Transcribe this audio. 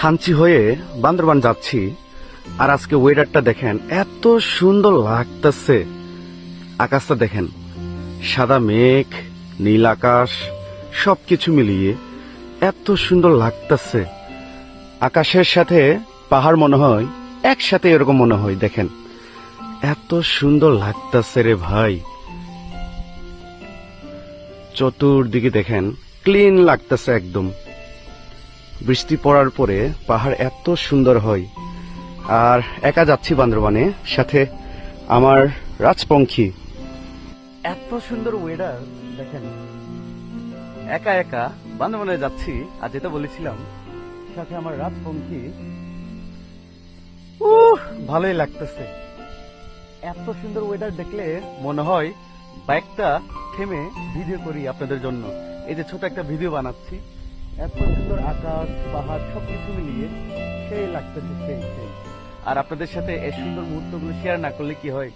থানচি হয়ে বান্দরবান যাচ্ছি, আর আজকে ওয়েদারটা দেখেন, এত সুন্দর লাগতেছে। আকাশটা দেখেন, সাদা মেঘ, নীল আকাশ, সবকিছু মিলিয়ে এত সুন্দর লাগতেছে। আকাশের সাথে পাহাড় মনে হয় একসাথে, এরকম মনে হয়। দেখেন এত সুন্দর লাগতেছে রে ভাই। চতুর্দিকে দেখেন, ক্লিন লাগতেছে একদম। বৃষ্টি পড়ার পরে পাহাড় এত সুন্দর হয়। আর একা যাচ্ছি বান্দরবানে, সাথে আমার রাজপঙ্খী। এত সুন্দর ওয়েদার দেখেন, একা একা বান্দরবানে যাচ্ছি, আর যেটা বলেছিলাম সাথে আমার রাজপঙ্খী। ভালোই লাগতেছে। এত সুন্দর ওয়েদার দেখলে মনে হয় বাইকটা থেমে ভিডিও করি আপনাদের জন্য। এই যে ছোট একটা ভিডিও বানাচ্ছি। এত সুন্দর আকাশ, পাহাড় সবকিছু মিলিয়ে সেই লাগতেছে, সেই। আর আপনাদের সাথে এই সুন্দর মুহূর্তগুলো শেয়ার না করলে কি হয়।